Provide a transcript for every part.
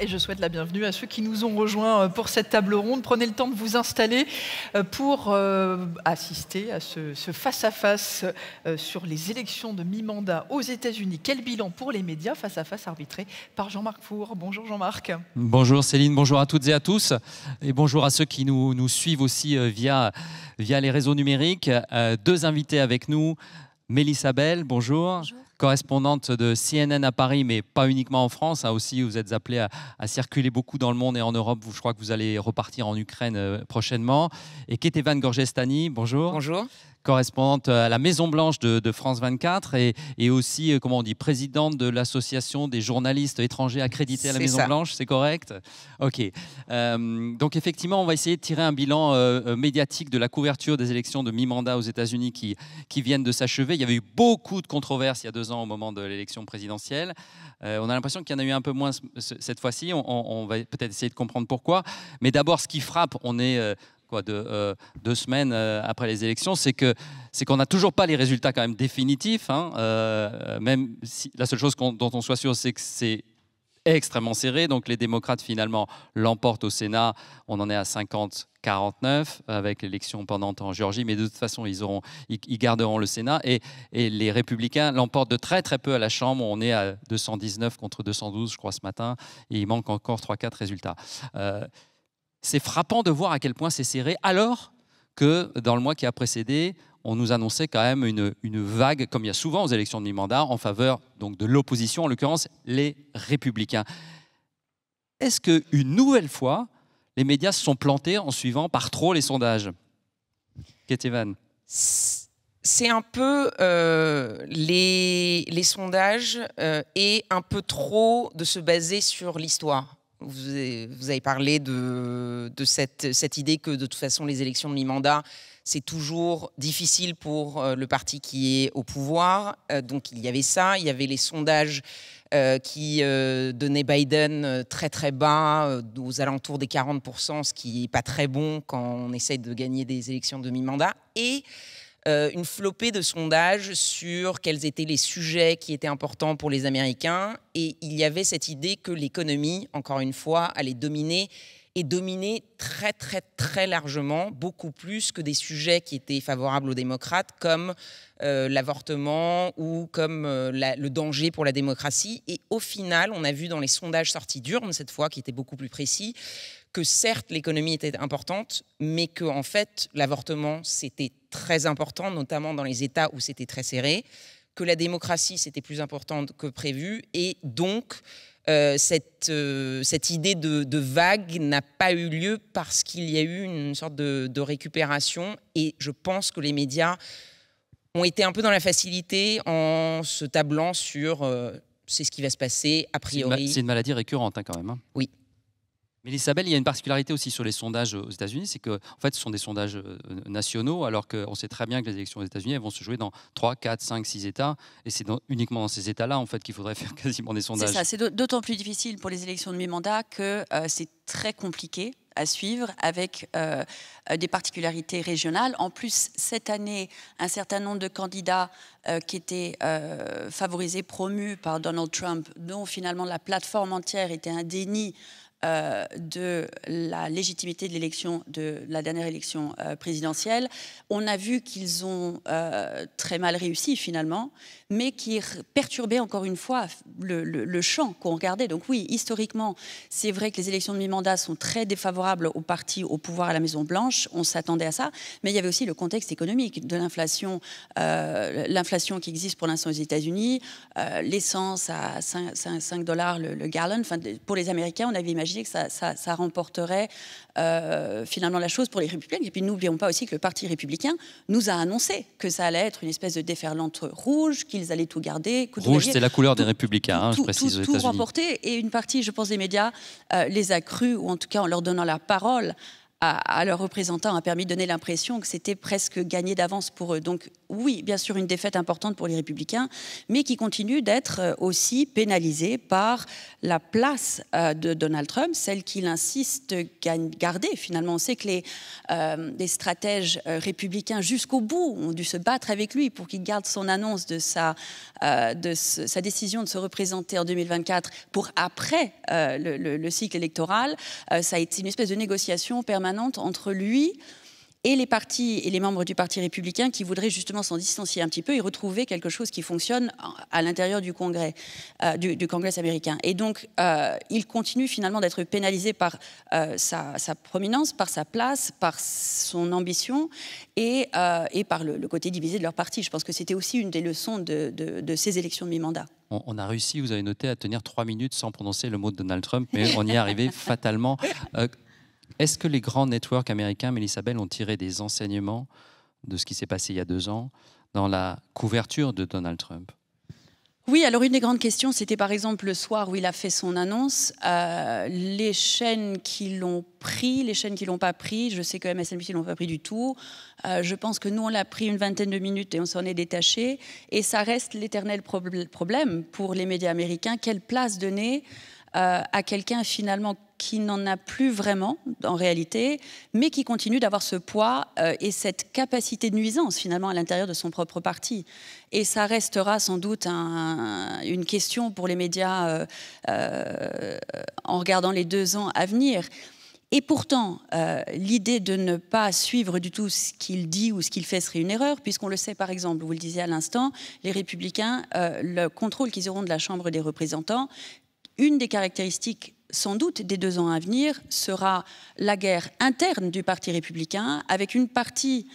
Et je souhaite la bienvenue à ceux qui nous ont rejoints pour cette table ronde. Prenez le temps de vous installer pour assister à ce face-à-face sur les élections de mi-mandat aux États-Unis. Quel bilan pour les médias? Face-à-face arbitré par Jean-Marc Four. Bonjour Jean-Marc. Bonjour Céline, bonjour à toutes et à tous. Et bonjour à ceux qui nous suivent aussi via les réseaux numériques. Deux invités avec nous. Mélissa Bell, bonjour. Bonjour. Correspondante de CNN à Paris, mais pas uniquement en France. Aussi, vous êtes appelée à circuler beaucoup dans le monde et en Europe. Je crois que vous allez repartir en Ukraine prochainement. Et Ketevan Gorgestani, bonjour. Bonjour. Correspondante à la Maison-Blanche de France 24 et aussi, comment on dit, présidente de l'association des journalistes étrangers accrédités à la Maison-Blanche, c'est correct? Ok. Donc effectivement, on va essayer de tirer un bilan médiatique de la couverture des élections de mi-mandat aux États-Unis qui viennent de s'achever. Il y avait eu beaucoup de controverses il y a 2 ans au moment de l'élection présidentielle. On a l'impression qu'il y en a eu un peu moins cette fois-ci. On va peut-être essayer de comprendre pourquoi. Mais d'abord, ce qui frappe, on est... 2 semaines après les élections, c'est qu'on n'a toujours pas les résultats quand même définitifs. Même si la seule chose dont on soit sûr, c'est que c'est extrêmement serré. Donc les démocrates finalement l'emportent au Sénat. On en est à 50-49 avec l'élection pendante en Géorgie, mais de toute façon ils garderont le Sénat. Et les républicains l'emportent de très très peu à la Chambre. On est à 219 contre 212, je crois, ce matin. Et il manque encore 3-4 résultats. C'est frappant de voir à quel point c'est serré, alors que dans le mois qui a précédé, on nous annonçait quand même une vague, comme il y a souvent aux élections de mi-mandat, en faveur donc, de l'opposition, en l'occurrence les Républicains. Est-ce qu'une nouvelle fois, les médias se sont plantés en suivant par trop les sondages? Ketevan. C'est un peu les sondages et un peu trop de se baser sur l'histoire. Vous avez parlé de cette idée que de toute façon les élections de mi-mandat, c'est toujours difficile pour le parti qui est au pouvoir. Donc il y avait ça, il y avait les sondages qui donnaient Biden très très bas, aux alentours des 40%, ce qui n'est pas très bon quand on essaie de gagner des élections de mi-mandat. Et une flopée de sondages sur quels étaient les sujets qui étaient importants pour les Américains. Et il y avait cette idée que l'économie, encore une fois, allait dominer et dominer très, très, très largement, beaucoup plus que des sujets qui étaient favorables aux démocrates, comme l'avortement ou comme le danger pour la démocratie. Et au final, on a vu dans les sondages sortis d'urne, cette fois, qui étaient beaucoup plus précis, que certes l'économie était importante, mais que en fait l'avortement c'était très important, notamment dans les États où c'était très serré, que la démocratie c'était plus importante que prévu, et donc cette idée de vague n'a pas eu lieu parce qu'il y a eu une sorte de récupération, et je pense que les médias ont été un peu dans la facilité en se tablant sur c'est ce qui va se passer a priori. C'est une maladie récurrente quand même. Oui. Mélissa Bell, il y a une particularité aussi sur les sondages aux États-Unis, c'est qu'en fait, ce sont des sondages nationaux, alors qu'on sait très bien que les élections aux États-Unis vont se jouer dans 3, 4, 5, 6 États, et c'est uniquement dans ces États-là en fait, qu'il faudrait faire quasiment des sondages. C'est ça, c'est d'autant plus difficile pour les élections de mi-mandat que c'est très compliqué à suivre, avec des particularités régionales. En plus, cette année, un certain nombre de candidats qui étaient favorisés, promus par Donald Trump, dont finalement la plateforme entière était un déni de la légitimité de l'élection, de la dernière élection présidentielle. On a vu qu'ils ont très mal réussi finalement, mais qui perturbaient encore une fois le champ qu'on regardait. Donc oui, historiquement, c'est vrai que les élections de mi-mandat sont très défavorables aux partis au pouvoir à la Maison-Blanche. On s'attendait à ça, mais il y avait aussi le contexte économique de l'inflation, l'inflation qui existe pour l'instant aux États-Unis, l'essence à 5 $ le gallon. Enfin, pour les Américains, on avait imaginé que ça remporterait finalement la chose pour les Républicains. Et puis n'oublions pas aussi que le Parti républicain nous a annoncé que ça allait être une espèce de déferlante rouge, qu'ils allaient tout garder. Rouge, c'est la couleur des Républicains, je précise, aux États-Unis. Tout remporter, et une partie, je pense, des médias les a crus, ou en tout cas en leur donnant la parole à leurs représentants a permis de donner l'impression que c'était presque gagné d'avance pour eux. Donc oui, bien sûr, une défaite importante pour les Républicains, mais qui continue d'être aussi pénalisée par la place de Donald Trump, celle qu'il insiste garder. Finalement, on sait que les stratèges républicains jusqu'au bout ont dû se battre avec lui pour qu'il garde son annonce de sa décision de se représenter en 2024 pour après le cycle électoral. Ça a été une espèce de négociation permanente entre lui et les partis et les membres du Parti républicain qui voudraient justement s'en distancier un petit peu et retrouver quelque chose qui fonctionne à l'intérieur du Congrès, du Congrès américain. Et donc, il continue finalement d'être pénalisé par sa prominence, par sa place, par son ambition et par le côté divisé de leur parti. Je pense que c'était aussi une des leçons de ces élections de mi-mandat. On a réussi, vous avez noté, à tenir 3 minutes sans prononcer le mot de Donald Trump, mais on y est arrivé fatalement. Est-ce que les grands networks américains, Mélissa Bell, ont tiré des enseignements de ce qui s'est passé il y a 2 ans dans la couverture de Donald Trump? Oui, alors une des grandes questions, c'était par exemple le soir où il a fait son annonce. Les chaînes qui l'ont pris, les chaînes qui ne l'ont pas pris, je sais que MSNBC ne l'ont pas pris du tout. Je pense que nous, on l'a pris une vingtaine de minutes et on s'en est détaché. Et ça reste l'éternel problème pour les médias américains. Quelle place donner à quelqu'un finalement qui n'en a plus vraiment en réalité, mais qui continue d'avoir ce poids et cette capacité de nuisance finalement à l'intérieur de son propre parti. Et ça restera sans doute une question pour les médias en regardant les 2 ans à venir. Et pourtant, l'idée de ne pas suivre du tout ce qu'il dit ou ce qu'il fait serait une erreur, puisqu'on le sait par exemple, vous le disiez à l'instant, les Républicains, le contrôle qu'ils auront de la Chambre des représentants, une des caractéristiques sans doute des 2 ans à venir sera la guerre interne du Parti républicain avec une partie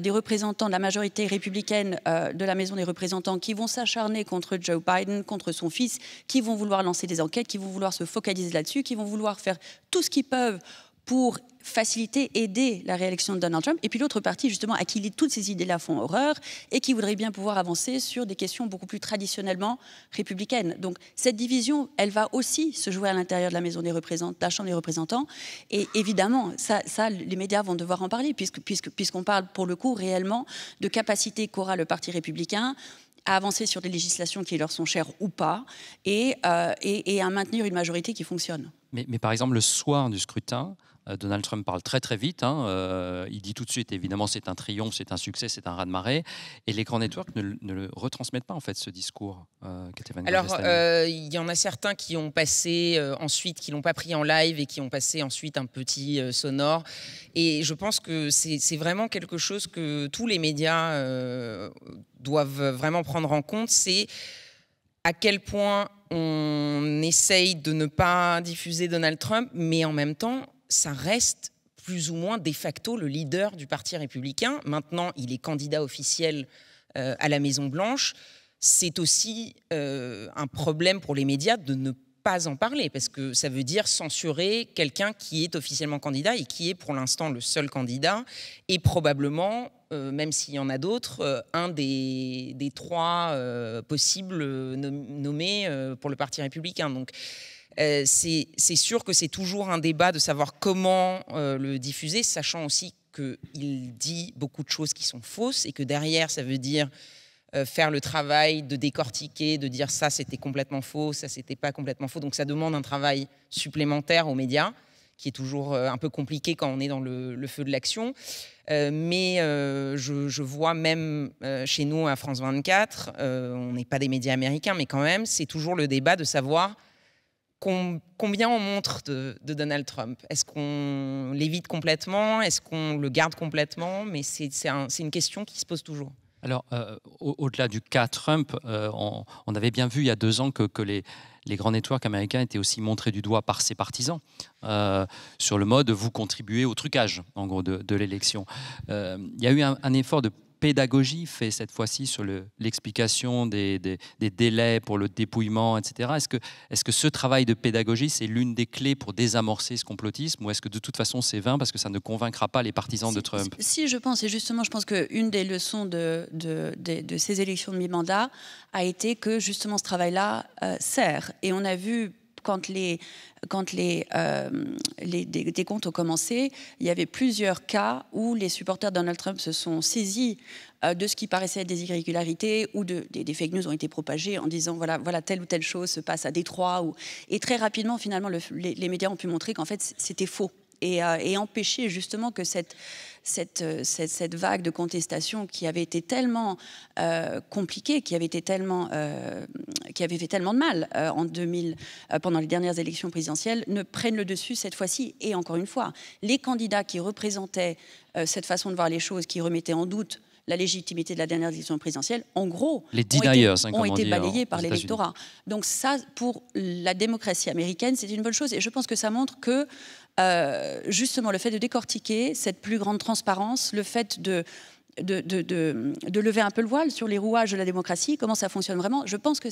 des représentants de la majorité républicaine de la Maison des représentants qui vont s'acharner contre Joe Biden, contre son fils, qui vont vouloir lancer des enquêtes, qui vont vouloir se focaliser là-dessus, qui vont vouloir faire tout ce qu'ils peuvent pour faciliter, aider la réélection de Donald Trump, et puis l'autre parti, justement, à qui toutes ces idées-là font horreur, et qui voudrait bien pouvoir avancer sur des questions beaucoup plus traditionnellement républicaines. Donc, cette division, elle va aussi se jouer à l'intérieur de la Maison des représentants, de la Chambre des représentants, et évidemment, ça les médias vont devoir en parler, puisqu'on parle, pour le coup, réellement de capacité qu'aura le Parti républicain à avancer sur des législations qui leur sont chères ou pas, et à maintenir une majorité qui fonctionne. Mais par exemple, le soir du scrutin, Donald Trump parle très très vite. Il dit tout de suite, évidemment, c'est un triomphe, c'est un succès, c'est un raz-de-marée. Et les grands networks ne le retransmettent pas, en fait, ce discours. Alors, il y en a certains qui ont passé ensuite, qui ne l'ont pas pris en live et qui ont passé ensuite un petit sonore. Et je pense que c'est vraiment quelque chose que tous les médias doivent vraiment prendre en compte. C'est à quel point on essaye de ne pas diffuser Donald Trump, mais en même temps, ça reste plus ou moins de facto le leader du Parti républicain. Maintenant, il est candidat officiel à la Maison-Blanche. C'est aussi un problème pour les médias de ne pas en parler, parce que ça veut dire censurer quelqu'un qui est officiellement candidat et qui est pour l'instant le seul candidat, et probablement, même s'il y en a d'autres, un des 3 possibles nommés pour le Parti républicain. Donc, c'est sûr que c'est toujours un débat de savoir comment le diffuser, sachant aussi qu'il dit beaucoup de choses qui sont fausses et que derrière, ça veut dire faire le travail de décortiquer, de dire ça c'était complètement faux, ça c'était pas complètement faux. Donc ça demande un travail supplémentaire aux médias, qui est toujours un peu compliqué quand on est dans le feu de l'action. Mais je vois même chez nous à France 24, on n'est pas des médias américains, mais quand même, c'est toujours le débat de savoir combien on montre de Donald Trump. Est-ce qu'on l'évite complètement? Est-ce qu'on le garde complètement? Mais c'est une question qui se pose toujours. Alors, au-delà du cas Trump, on avait bien vu il y a 2 ans que les grands networks américains étaient aussi montrés du doigt par ses partisans sur le mode « vous contribuez au trucage » en gros de l'élection. Il y a eu un effort de pédagogie fait cette fois-ci sur l'explication des délais pour le dépouillement, etc. Est-ce que ce travail de pédagogie, c'est l'une des clés pour désamorcer ce complotisme, ou est-ce que de toute façon c'est vain parce que ça ne convaincra pas les partisans de Trump? Si, je pense, et justement, je pense qu'une des leçons de ces élections de mi-mandat a été que justement ce travail-là sert. Et on a vu quand les décomptes ont commencé, il y avait plusieurs cas où les supporters de Donald Trump se sont saisis de ce qui paraissait être des irrégularités ou des fake news ont été propagées en disant voilà telle ou telle chose se passe à Détroit. Et très rapidement, finalement, les médias ont pu montrer qu'en fait, c'était faux. Et empêcher justement que cette vague de contestation qui avait été tellement compliquée, qui avait fait tellement de mal pendant les dernières élections présidentielles, ne prenne le dessus cette fois-ci. Et encore une fois, les candidats qui représentaient cette façon de voir les choses, qui remettaient en doute la légitimité de la dernière élection présidentielle, en gros, les deniers, ont été balayés par l'électorat. Donc ça, pour la démocratie américaine, c'est une bonne chose. Et je pense que ça montre que justement le fait de décortiquer cette plus grande transparence, le fait de lever un peu le voile sur les rouages de la démocratie, comment ça fonctionne vraiment, je pense que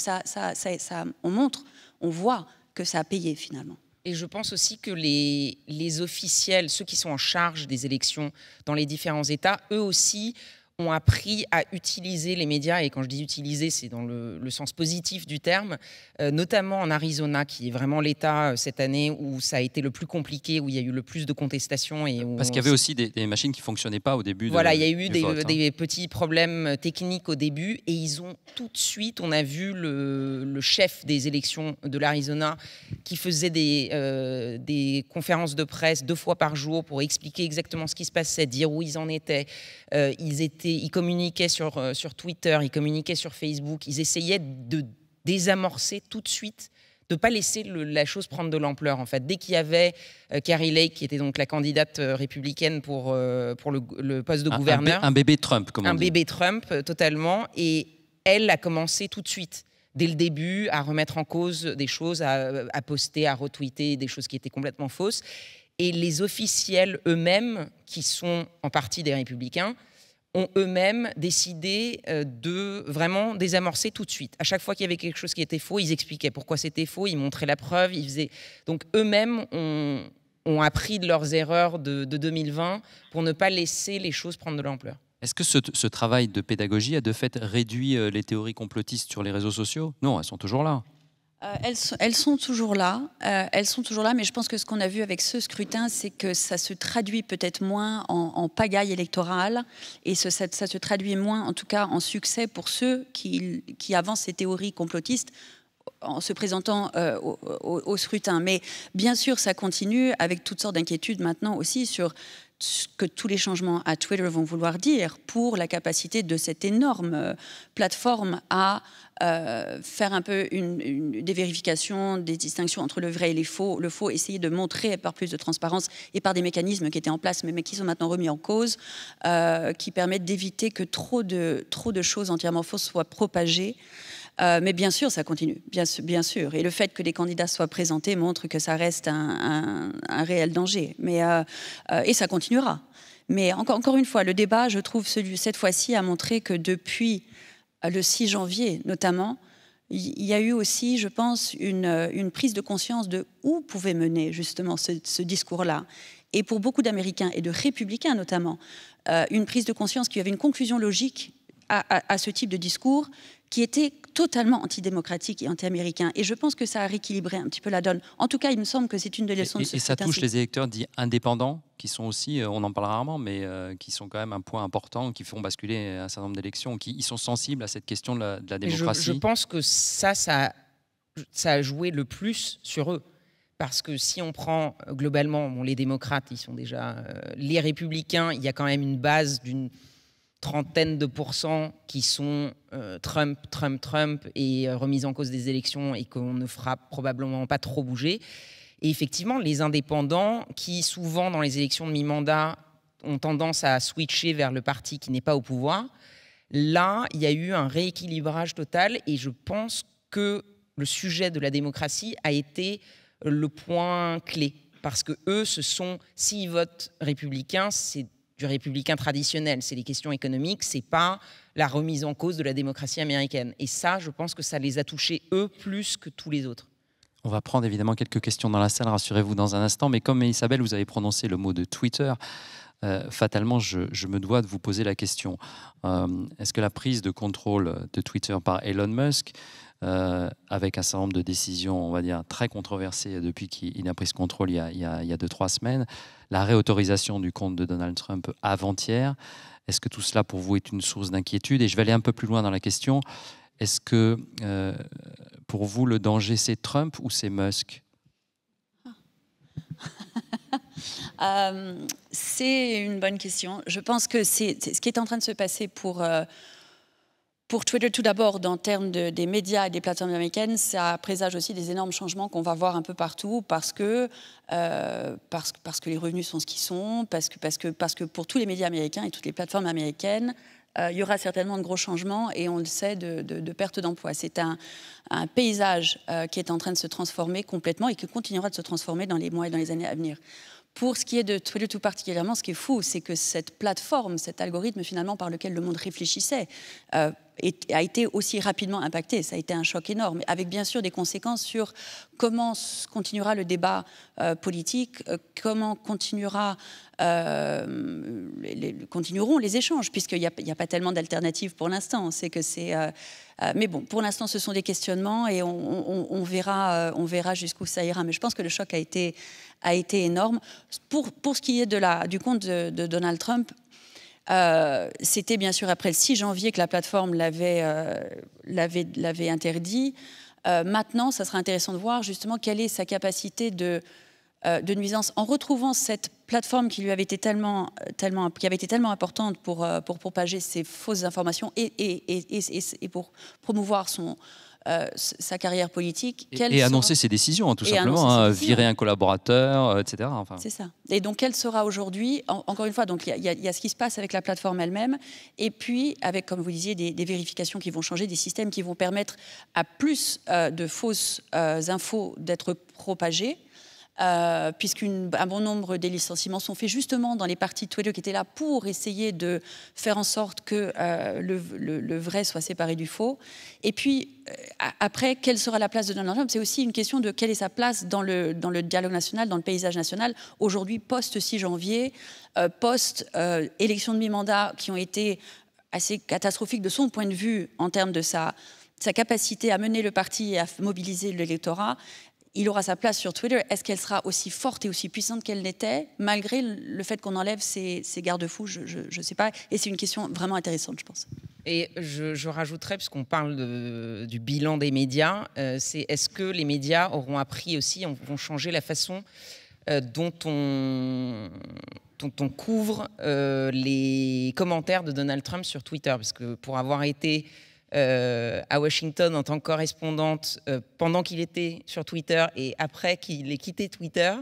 on voit que ça a payé finalement. Et je pense aussi que les officiels, ceux qui sont en charge des élections dans les différents États, eux aussi ont appris à utiliser les médias, et quand je dis utiliser, c'est dans le sens positif du terme, notamment en Arizona, qui est vraiment l'État cette année où ça a été le plus compliqué, où il y a eu le plus de contestations. Parce qu'il y avait aussi des machines qui ne fonctionnaient pas au début. Voilà, il y a eu des petits problèmes techniques au début, et ils ont tout de suite, on a vu le chef des élections de l'Arizona qui faisait des conférences de presse 2 fois par jour pour expliquer exactement ce qui se passait, dire où ils en étaient. Ils communiquaient sur Twitter, ils communiquaient sur Facebook, ils essayaient de désamorcer tout de suite, de ne pas laisser la chose prendre de l'ampleur. En fait, dès qu'il y avait Kari Lake, qui était donc la candidate républicaine pour le poste de gouverneur. Un bébé Trump, comme on dit. Un bébé Trump, totalement. Et elle a commencé tout de suite, dès le début, à remettre en cause des choses, à poster, à retweeter des choses qui étaient complètement fausses. Et les officiels eux-mêmes, qui sont en partie des républicains, ont eux-mêmes décidé de vraiment désamorcer tout de suite. À chaque fois qu'il y avait quelque chose qui était faux, ils expliquaient pourquoi c'était faux, ils montraient la preuve, ils faisaient... Donc eux-mêmes ont appris de leurs erreurs de 2020 pour ne pas laisser les choses prendre de l'ampleur. Est-ce que ce travail de pédagogie a de fait réduit les théories complotistes sur les réseaux sociaux? Non, elles sont toujours là. Elles sont toujours là, mais je pense que ce qu'on a vu avec ce scrutin, c'est que ça se traduit peut-être moins en pagaille électorale, et ça se traduit moins, en tout cas, en succès pour ceux qui avancent ces théories complotistes en se présentant au scrutin. Mais bien sûr, ça continue avec toutes sortes d'inquiétudes maintenant aussi sur ce que tous les changements à Twitter vont vouloir dire pour la capacité de cette énorme plateforme à faire un peu des vérifications, des distinctions entre le vrai et le faux, essayer de montrer par plus de transparence et par des mécanismes qui étaient en place mais qui sont maintenant remis en cause, qui permettent d'éviter que trop de choses entièrement fausses soient propagées. Mais bien sûr, ça continue, bien sûr. Et le fait que les candidats soient présentés montre que ça reste un réel danger. Et ça continuera. Mais encore une fois, le débat, je trouve, cette fois-ci, a montré que depuis le 6 janvier, notamment, il y a eu aussi, je pense, une prise de conscience de où pouvait mener justement ce discours-là. Et pour beaucoup d'Américains, et de républicains notamment, une prise de conscience qu'il y avait une conclusion logique à ce type de discours qui était totalement antidémocratique et anti-américain. Et je pense que ça a rééquilibré un petit peu la donne. En tout cas, il me semble que c'est une des leçons de ce Et ça touche les électeurs dits indépendants, qui sont aussi, on en parle rarement, mais qui sont quand même un point important, qui font basculer un certain nombre d'élections, qui ils sont sensibles à cette question de la démocratie. Je pense que ça a joué le plus sur eux. Parce que si on prend globalement, les démocrates, ils sont déjà... les républicains, il y a quand même une base d'une 30aine de % qui sont Trump et remise en cause des élections et qu'on ne fera probablement pas trop bouger. Et effectivement, les indépendants qui, souvent, dans les élections de mi-mandat, ont tendance à switcher vers le parti qui n'est pas au pouvoir, là, il y a eu un rééquilibrage total et je pense que le sujet de la démocratie a été le point clé. Parce que eux, s'ils votent républicain, c'est du républicain traditionnel, c'est les questions économiques, c'est pas la remise en cause de la démocratie américaine. Et ça, je pense que ça les a touchés, eux, plus que tous les autres. On va prendre évidemment quelques questions dans la salle, rassurez-vous dans un instant, mais comme Isabelle, vous avez prononcé le mot de Twitter, fatalement, je me dois de vous poser la question. Est-ce que la prise de contrôle de Twitter par Elon Musk, avec un certain nombre de décisions, on va dire, très controversées depuis qu'il a pris ce contrôle il y a 2-3 semaines, la réautorisation du compte de Donald Trump avant-hier, est-ce que tout cela pour vous est une source d'inquiétude? Et je vais aller un peu plus loin dans la question. Est-ce que pour vous le danger c'est Trump ou c'est Musk? C'est une bonne question. Je pense que c'est ce qui est en train de se passer pour Twitter, tout d'abord, en termes des médias et des plateformes américaines, ça présage aussi des énormes changements qu'on va voir un peu partout parce que les revenus sont ce qu'ils sont, parce que pour tous les médias américains et toutes les plateformes américaines, il y aura certainement de gros changements et on le sait, de perte d'emploi. C'est un paysage qui est en train de se transformer complètement et qui continuera de se transformer dans les mois et dans les années à venir. Pour ce qui est de Twitter tout particulièrement, ce qui est fou, c'est que cette plateforme, cet algorithme finalement par lequel le monde réfléchissait, a été aussi rapidement impacté. Ça a été un choc énorme, avec bien sûr des conséquences sur comment continuera le débat politique, comment continueront les échanges, puisqu'il n'y a pas tellement d'alternatives pour l'instant. Mais bon, pour l'instant, ce sont des questionnements et on verra jusqu'où ça ira. Mais je pense que le choc a été énorme. Pour ce qui est du compte de Donald Trump, c'était bien sûr après le 6 janvier que la plateforme l'avait interdit. Maintenant, ça sera intéressant de voir justement quelle est sa capacité de nuisance en retrouvant cette plateforme qui lui avait été tellement importante pour propager ces fausses informations et pour promouvoir sa carrière politique. Et annoncer ses décisions, tout simplement, virer un collaborateur, etc. Enfin. C'est ça. Et donc, quelle sera aujourd'hui, encore une fois, donc il y a ce qui se passe avec la plateforme elle-même, et puis avec, comme vous disiez, des vérifications qui vont changer, des systèmes qui vont permettre à plus de fausses infos d'être propagées. Puisqu'un bon nombre des licenciements sont faits justement dans les parties Twitter qui étaient là pour essayer de faire en sorte que le vrai soit séparé du faux. Et puis, après, quelle sera la place de Donald Trump? C'est aussi une question de quelle est sa place dans le dialogue national, dans le paysage national. Aujourd'hui, post-6 janvier, post-élection de mi-mandat qui ont été assez catastrophiques de son point de vue en termes de sa capacité à mener le parti et à mobiliser l'électorat. Il aura sa place sur Twitter. Est-ce qu'elle sera aussi forte et aussi puissante qu'elle l'était, malgré le fait qu'on enlève ces garde-fous? Je ne sais pas. Et c'est une question vraiment intéressante, je pense. Et je rajouterais, puisqu'on parle du bilan des médias, est-ce que les médias auront appris aussi, vont changer la façon dont on couvre les commentaires de Donald Trump sur Twitter? Parce que pour avoir été à Washington en tant que correspondante pendant qu'il était sur Twitter et après qu'il ait quitté Twitter,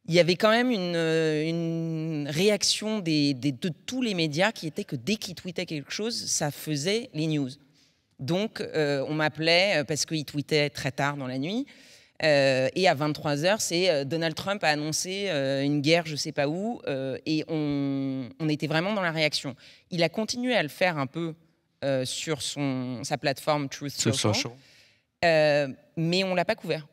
il y avait quand même une réaction de tous les médias qui était que dès qu'il tweetait quelque chose, ça faisait les news. Donc on m'appelait parce qu'il tweetait très tard dans la nuit. Et à 23h, c'est Donald Trump a annoncé une guerre je ne sais pas où, et on était vraiment dans la réaction. Il a continué à le faire un peu sur sa plateforme Truth Social. Mais on ne l'a pas couvert.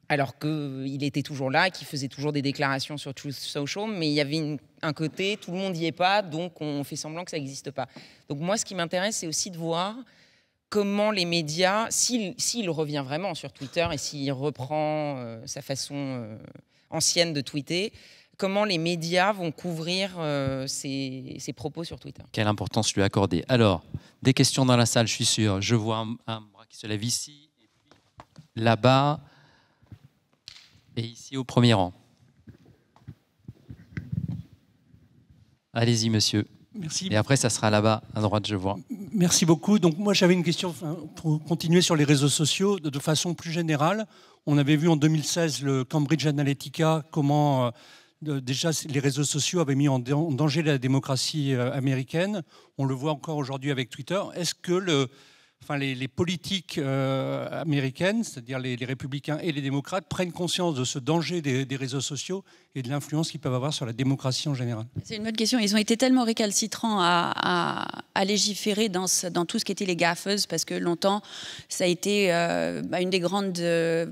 Alors qu'il était toujours là et qu'il faisait toujours des déclarations sur Truth Social, mais il y avait un côté, tout le monde n'y est pas, donc on fait semblant que ça n'existe pas. Donc moi, ce qui m'intéresse, c'est aussi de voir comment les médias, s'il revient vraiment sur Twitter et s'il reprend sa façon ancienne de tweeter, comment les médias vont couvrir ses propos sur Twitter. Quelle importance lui accorder? Alors, des questions dans la salle, je suis sûr. Je vois un bras qui se lève ici, et puis là-bas, et ici au premier rang. Allez-y, monsieur. Merci. Et après, ça sera là-bas, à droite, je vois. Merci beaucoup. Donc moi, j'avais une question pour continuer sur les réseaux sociaux de façon plus générale. On avait vu en 2016 le Cambridge Analytica, comment déjà les réseaux sociaux avaient mis en danger la démocratie américaine. On le voit encore aujourd'hui avec Twitter. Est-ce que enfin, les politiques américaines, c'est-à-dire les républicains et les démocrates, prennent conscience de ce danger des réseaux sociaux et de l'influence qu'ils peuvent avoir sur la démocratie en général? C'est une bonne question. Ils ont été tellement récalcitrants à légiférer dans tout ce qui était les GAFAs, parce que longtemps, ça a été une des grandes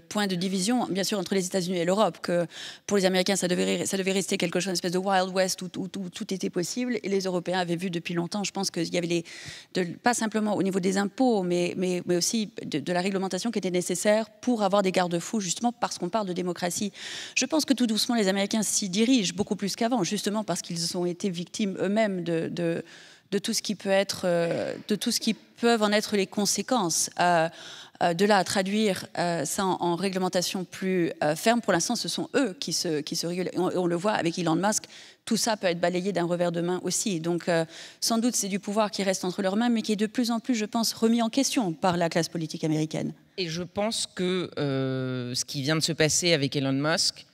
points de division, bien sûr, entre les États-Unis et l'Europe, que pour les Américains, ça devait rester quelque chose, une espèce de Wild West où tout était possible, et les Européens avaient vu depuis longtemps, je pense qu'il y avait pas simplement au niveau des impôts, mais aussi de la réglementation qui était nécessaire pour avoir des garde-fous, justement parce qu'on parle de démocratie. Je pense que tout doucement, les Américains s'y dirigent beaucoup plus qu'avant, justement parce qu'ils ont été victimes eux-mêmes de tout ce qui peut être, de tout ce qui peuvent en être les conséquences. De là à traduire ça en réglementation plus ferme, pour l'instant, ce sont eux qui se régulent. On le voit avec Elon Musk, tout ça peut être balayé d'un revers de main aussi. Donc, sans doute, c'est du pouvoir qui reste entre leurs mains, mais qui est de plus en plus, je pense, remis en question par la classe politique américaine. Et je pense que ce qui vient de se passer avec Elon Musk,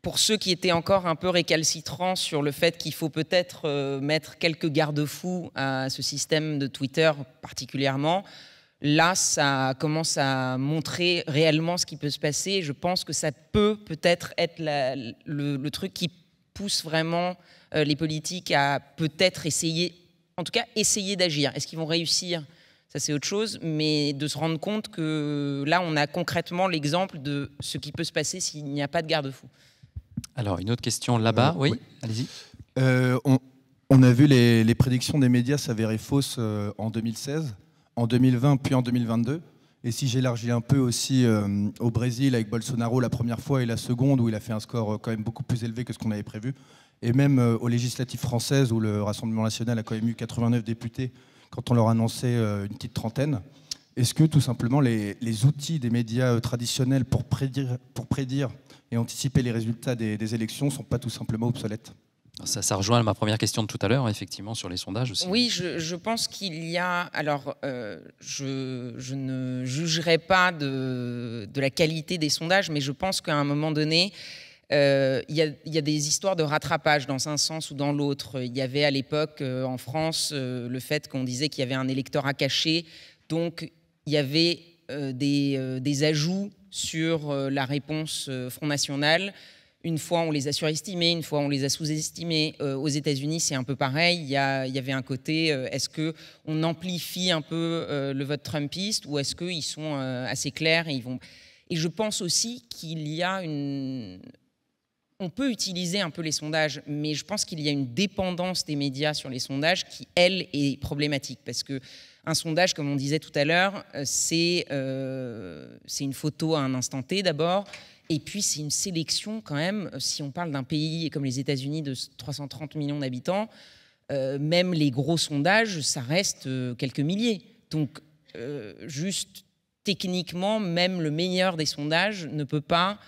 pour ceux qui étaient encore un peu récalcitrants sur le fait qu'il faut peut-être mettre quelques garde-fous à ce système de Twitter particulièrement, là, ça commence à montrer réellement ce qui peut se passer. Je pense que ça peut-être être le truc qui pousse vraiment les politiques à peut-être essayer, en tout cas essayer d'agir. Est-ce qu'ils vont réussir ? Ça, c'est autre chose, mais de se rendre compte que là, on a concrètement l'exemple de ce qui peut se passer s'il n'y a pas de garde-fou. Alors, une autre question là-bas. Oui. Allez-y. On a vu les prédictions des médias s'avérer fausses en 2016, en 2020, puis en 2022. Et si j'élargis un peu aussi au Brésil avec Bolsonaro la première fois et la seconde, où il a fait un score quand même beaucoup plus élevé que ce qu'on avait prévu, et même aux législatives françaises, où le Rassemblement national a quand même eu 89 députés quand on leur annonçait une petite trentaine. Est-ce que tout simplement les outils des médias traditionnels pour prédire et anticiper les résultats des élections ne sont pas tout simplement obsolètes? Ça rejoint ma première question de tout à l'heure, effectivement, sur les sondages aussi. Oui, je pense qu'il y a... Alors, je ne jugerai pas de la qualité des sondages, mais je pense qu'à un moment donné, il y a des histoires de rattrapage dans un sens ou dans l'autre. Il y avait à l'époque, en France, le fait qu'on disait qu'il y avait un électorat caché. Donc, il y avait des ajouts sur la réponse Front National. Une fois, on les a surestimés, une fois, on les a sous-estimés. Aux États-Unis, c'est un peu pareil. Il y avait un côté, est-ce qu'on amplifie un peu le vote trumpiste, ou est-ce qu'ils sont assez clairs et je pense aussi qu'il y a on peut utiliser un peu les sondages, mais je pense qu'il y a une dépendance des médias sur les sondages qui, elle, est problématique. Parce qu'un sondage, comme on disait tout à l'heure, c'est une photo à un instant T d'abord. Et puis, c'est une sélection quand même, si on parle d'un pays comme les États-Unis de 330 millions d'habitants, même les gros sondages, ça reste quelques milliers. Donc, juste techniquement, même le meilleur des sondages ne peut pas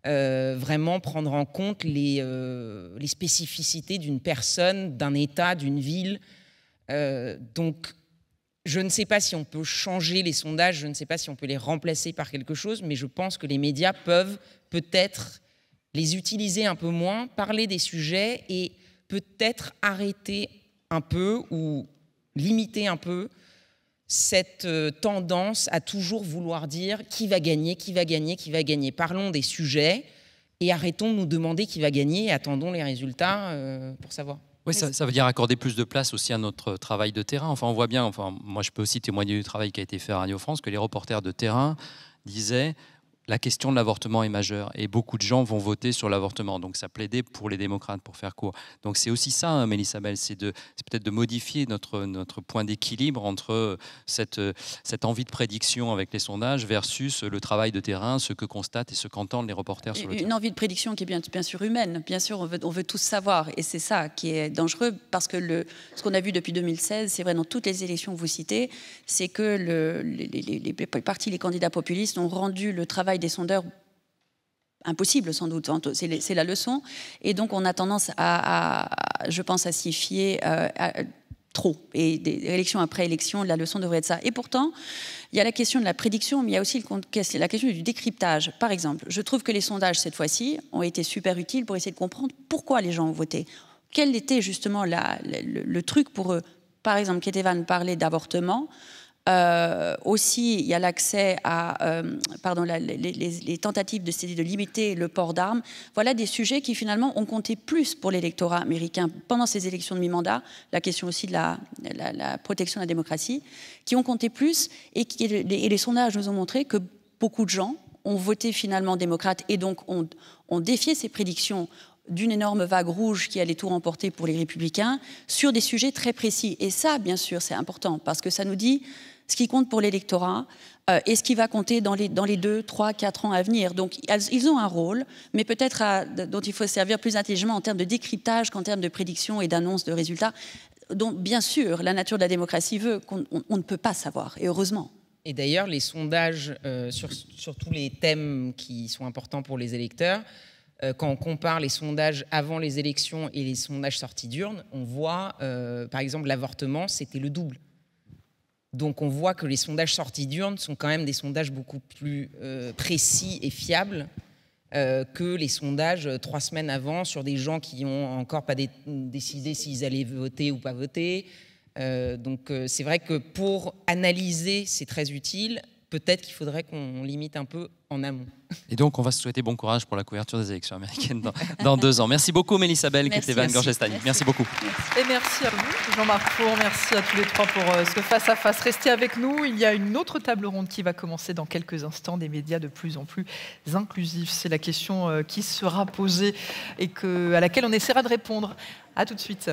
vraiment prendre en compte les spécificités d'une personne, d'un État, d'une ville. Donc, je ne sais pas si on peut changer les sondages, je ne sais pas si on peut les remplacer par quelque chose, mais je pense que les médias peuvent peut-être les utiliser un peu moins, parler des sujets et peut-être arrêter un peu ou limiter un peu cette tendance à toujours vouloir dire qui va gagner, qui va gagner, qui va gagner. Parlons des sujets et arrêtons de nous demander qui va gagner et attendons les résultats pour savoir. Oui, ça veut dire accorder plus de place aussi à notre travail de terrain. Enfin, on voit bien, moi je peux aussi témoigner du travail qui a été fait à Radio France, que les reporters de terrain disaient la question de l'avortement est majeure et beaucoup de gens vont voter sur l'avortement. Donc ça plaidait pour les démocrates, pour faire court. Donc c'est aussi ça, hein, Mélissa Bell, c'est peut-être de modifier notre point d'équilibre entre cette envie de prédiction avec les sondages versus le travail de terrain, ce que constatent et ce qu'entendent les reporters sur le terrain. Une envie de prédiction qui est bien sûr humaine. Bien sûr, on veut tous savoir. Et c'est ça qui est dangereux parce que ce qu'on a vu depuis 2016, c'est vrai dans toutes les élections que vous citez, c'est que les partis, les candidats populistes ont rendu le travail des sondeurs impossible sans doute, c'est la leçon, et donc on a tendance je pense, à s'y fier trop, et élection après élection, la leçon devrait être ça. Et pourtant, il y a la question de la prédiction, mais il y a aussi la question du décryptage. Par exemple, je trouve que les sondages, cette fois-ci, ont été super utiles pour essayer de comprendre pourquoi les gens ont voté. Quel était justement le truc pour eux. Par exemple, Ketevan parlait d'avortement. Aussi, il y a l'accès à les tentatives de limiter le port d'armes. Voilà des sujets qui finalement ont compté plus pour l'électorat américain pendant ces élections de mi-mandat. La question aussi de la protection de la démocratie, qui ont compté plus et les sondages nous ont montré que beaucoup de gens ont voté finalement démocrate et donc ont défié ces prédictions d'une énorme vague rouge qui allait tout remporter pour les républicains sur des sujets très précis. Et ça, bien sûr, c'est important parce que ça nous dit ce qui compte pour l'électorat et ce qui va compter dans les 2, 3, 4 ans à venir. Donc, ils ont un rôle, mais peut-être dont il faut se servir plus intelligemment en termes de décryptage qu'en termes de prédiction et d'annonce de résultats, dont, bien sûr, la nature de la démocratie veut qu'on ne peut pas savoir, et heureusement. Et d'ailleurs, les sondages sur tous les thèmes qui sont importants pour les électeurs, quand on compare les sondages avant les élections et les sondages sortis d'urne, on voit, par exemple, l'avortement, c'était le double. Donc on voit que les sondages sortis d'urne sont quand même des sondages beaucoup plus précis et fiables que les sondages 3 semaines avant sur des gens qui n'ont encore pas décidé s'ils allaient voter ou pas voter. Donc c'est vrai que pour analyser, c'est très utile. Peut-être qu'il faudrait qu'on limite un peu en amont. Et donc, on va se souhaiter bon courage pour la couverture des élections américaines dans 2 ans. Merci beaucoup, Mélissa Bell, Ketevan Gorgestani. Merci beaucoup. Merci. Et merci à vous, Jean-Marc Four. Merci à tous les 3 pour ce face-à-face. Restez avec nous. Il y a une autre table ronde qui va commencer dans quelques instants, des médias de plus en plus inclusifs. C'est la question qui sera posée et à laquelle on essaiera de répondre. À tout de suite.